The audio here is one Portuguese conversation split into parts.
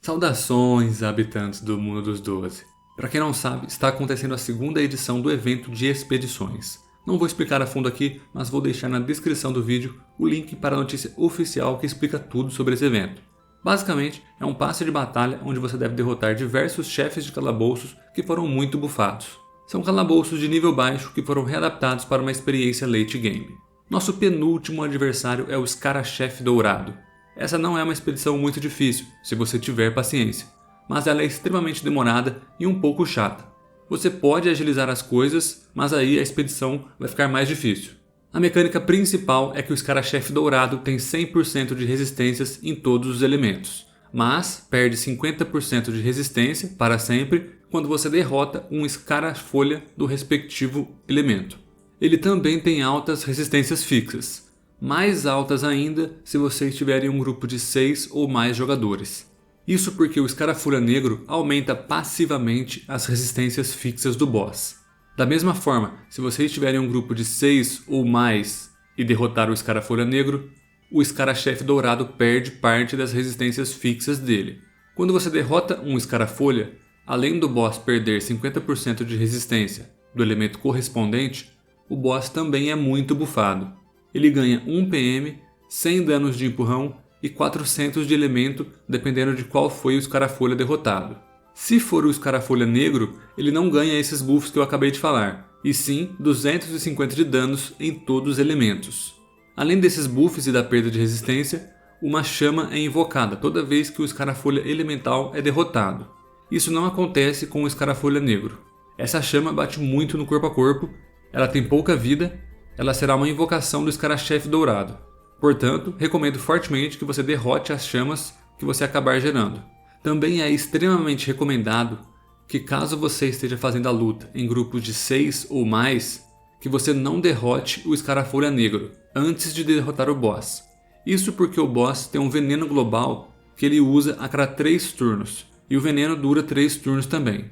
Saudações, habitantes do mundo dos 12. Para quem não sabe, está acontecendo a segunda edição do evento de expedições. Não vou explicar a fundo aqui, mas vou deixar na descrição do vídeo o link para a notícia oficial que explica tudo sobre esse evento. Basicamente, é um passe de batalha onde você deve derrotar diversos chefes de calabouços que foram muito bufados. São calabouços de nível baixo que foram readaptados para uma experiência late game. Nosso penúltimo adversário é o Scarachef Dourado. Essa não é uma expedição muito difícil, se você tiver paciência, mas ela é extremamente demorada e um pouco chata. Você pode agilizar as coisas, mas aí a expedição vai ficar mais difícil. A mecânica principal é que o Scarachef Dourado tem 100% de resistências em todos os elementos, mas perde 50% de resistência para sempre quando você derrota um Scarafolha do respectivo elemento. Ele também tem altas resistências fixas, mais altas ainda se você estiver em um grupo de 6 ou mais jogadores. Isso porque o Scarafolha Negro aumenta passivamente as resistências fixas do boss. Da mesma forma, se você estiver em um grupo de 6 ou mais e derrotar o Scarafolha Negro, o Scarachef Dourado perde parte das resistências fixas dele. Quando você derrota um Scarafolha, além do boss perder 50% de resistência do elemento correspondente, o boss também é muito bufado. Ele ganha 1 PM, 100 danos de empurrão e 400 de elemento, dependendo de qual foi o Scarafolha derrotado. Se for o Scarafolha Negro, ele não ganha esses buffs que eu acabei de falar, e sim 250 de danos em todos os elementos. Além desses buffs e da perda de resistência, uma chama é invocada toda vez que o Scarafolha Elemental é derrotado. Isso não acontece com o Scarafolha Negro. Essa chama bate muito no corpo a corpo, ela tem pouca vida, ela será uma invocação do Scarachef Dourado. Portanto, recomendo fortemente que você derrote as chamas que você acabar gerando. Também é extremamente recomendado que, caso você esteja fazendo a luta em grupos de 6 ou mais, que você não derrote o Scarafolha Negro antes de derrotar o boss. Isso porque o boss tem um veneno global que ele usa a cada 3 turnos, e o veneno dura 3 turnos também.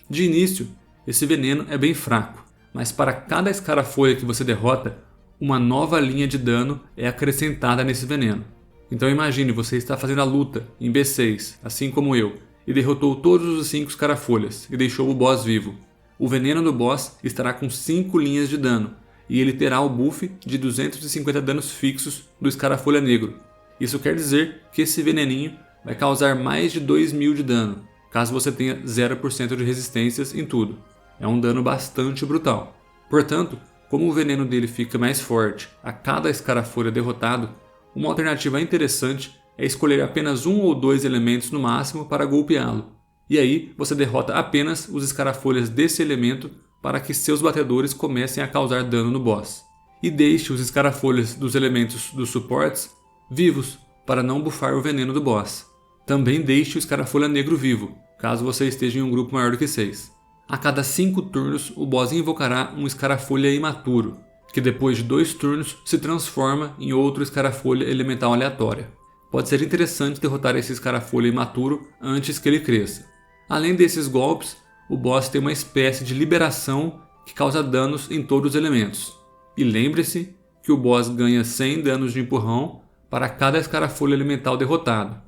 De início, esse veneno é bem fraco, mas para cada Scarafolha que você derrota, uma nova linha de dano é acrescentada nesse veneno. Então imagine, você está fazendo a luta em B6, assim como eu, e derrotou todos os 5 Scarafolhas e deixou o boss vivo. O veneno do boss estará com 5 linhas de dano, e ele terá o buff de 250 danos fixos do Scarafolha Negro. Isso quer dizer que esse veneninho vai causar mais de 2000 de dano, caso você tenha 0% de resistências em tudo. É um dano bastante brutal. Portanto, como o veneno dele fica mais forte a cada Scarafolha derrotado, uma alternativa interessante é escolher apenas 1 ou 2 elementos no máximo para golpeá-lo. E aí você derrota apenas os Scarafolhas desse elemento para que seus batedores comecem a causar dano no boss. E deixe os Scarafolhas dos elementos dos suportes vivos para não bufar o veneno do boss. Também deixe o Scarafolha Negro vivo, caso você esteja em um grupo maior do que 6. A cada 5 turnos, o boss invocará um Scarafolha imaturo, que depois de 2 turnos se transforma em outro Scarafolha elemental aleatória. Pode ser interessante derrotar esse Scarafolha imaturo antes que ele cresça. Além desses golpes, o boss tem uma espécie de liberação que causa danos em todos os elementos. E lembre-se que o boss ganha 100 danos de empurrão para cada Scarafolha elemental derrotado.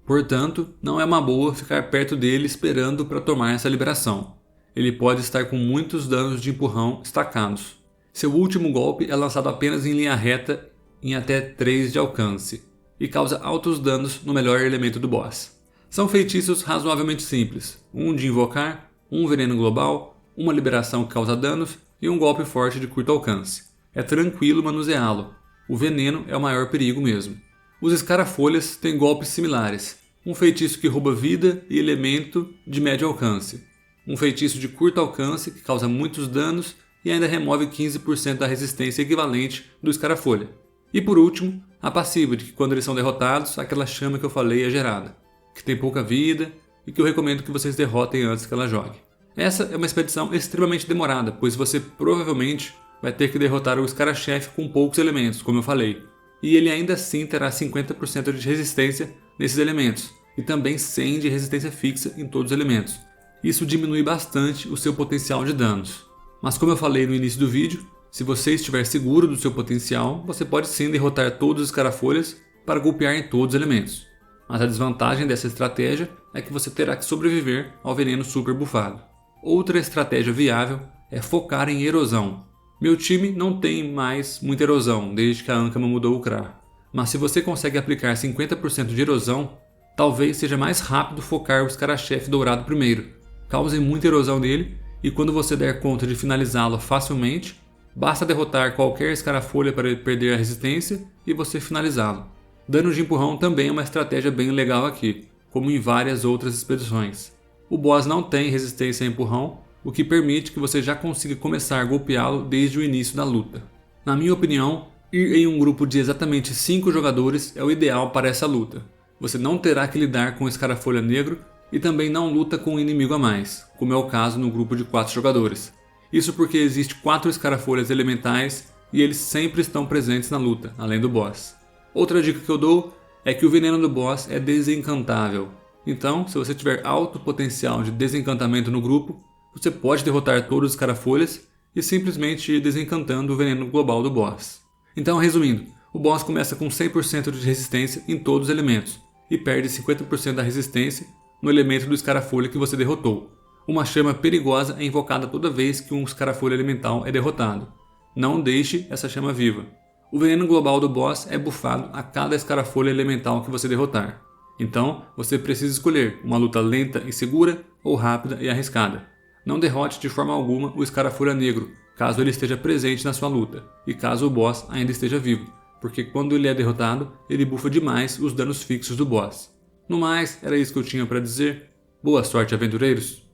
Portanto, não é uma boa ficar perto dele esperando para tomar essa liberação. Ele pode estar com muitos danos de empurrão estacados. Seu último golpe é lançado apenas em linha reta em até 3 de alcance, e causa altos danos no melhor elemento do boss. São feitiços razoavelmente simples, um de invocar, um veneno global, uma liberação que causa danos e um golpe forte de curto alcance. É tranquilo manuseá-lo, o veneno é o maior perigo mesmo. Os Scarafolhas têm golpes similares, um feitiço que rouba vida e elemento de médio alcance, um feitiço de curto alcance que causa muitos danos e ainda remove 15% da resistência equivalente do Scarafolha. E por último, a passiva de que quando eles são derrotados, aquela chama que eu falei é gerada, que tem pouca vida e que eu recomendo que vocês derrotem antes que ela jogue. Essa é uma expedição extremamente demorada, pois você provavelmente vai ter que derrotar o Scarachef com poucos elementos, como eu falei, e ele ainda assim terá 50% de resistência nesses elementos, e também 100 de resistência fixa em todos os elementos. Isso diminui bastante o seu potencial de danos. Mas como eu falei no início do vídeo, se você estiver seguro do seu potencial, você pode sim derrotar todos os Scarafolhas para golpear em todos os elementos. mas a desvantagem dessa estratégia é que você terá que sobreviver ao veneno super bufado. Outra estratégia viável é focar em erosão. Meu time não tem mais muita erosão desde que a Ankama mudou o Kra, mas se você consegue aplicar 50% de erosão, talvez seja mais rápido focar o Scarachef dourado primeiro. Cause muita erosão nele e quando você der conta de finalizá-lo facilmente, basta derrotar qualquer escarafolha para ele perder a resistência e você finalizá-lo. Dano de empurrão também é uma estratégia bem legal aqui, como em várias outras expedições. O boss não tem resistência a empurrão, o que permite que você já consiga começar a golpeá-lo desde o início da luta. Na minha opinião, ir em um grupo de exatamente 5 jogadores é o ideal para essa luta. Você não terá que lidar com o escarafolha negro e também não luta com um inimigo a mais, como é o caso no grupo de 4 jogadores. Isso porque existe 4 escarafolhas elementais e eles sempre estão presentes na luta, além do boss. Outra dica que eu dou é que o veneno do boss é desencantável. Então, se você tiver alto potencial de desencantamento no grupo, você pode derrotar todos os escarafolhas e simplesmente ir desencantando o veneno global do boss. Então, resumindo, o boss começa com 100% de resistência em todos os elementos e perde 50% da resistência no elemento do escarafolha que você derrotou. Uma chama perigosa é invocada toda vez que um escarafolha elemental é derrotado. Não deixe essa chama viva. O veneno global do boss é bufado a cada escarafolha elemental que você derrotar. Então, você precisa escolher uma luta lenta e segura ou rápida e arriscada. Não derrote de forma alguma o escarafolha negro, caso ele esteja presente na sua luta, e caso o boss ainda esteja vivo, porque quando ele é derrotado, ele bufa demais os danos fixos do boss. No mais, era isso que eu tinha para dizer. Boa sorte, aventureiros!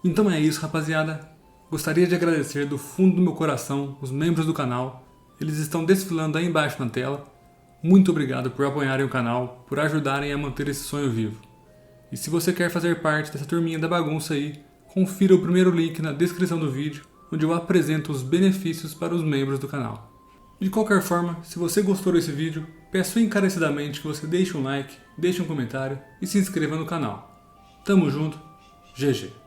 Então é isso, rapaziada. Gostaria de agradecer do fundo do meu coração os membros do canal. Eles estão desfilando aí embaixo na tela. Muito obrigado por apoiarem o canal, por ajudarem a manter esse sonho vivo. E se você quer fazer parte dessa turminha da bagunça aí, confira o primeiro link na descrição do vídeo, onde eu apresento os benefícios para os membros do canal. De qualquer forma, se você gostou desse vídeo, peço encarecidamente que você deixe um like, deixe um comentário e se inscreva no canal. Tamo junto, GG!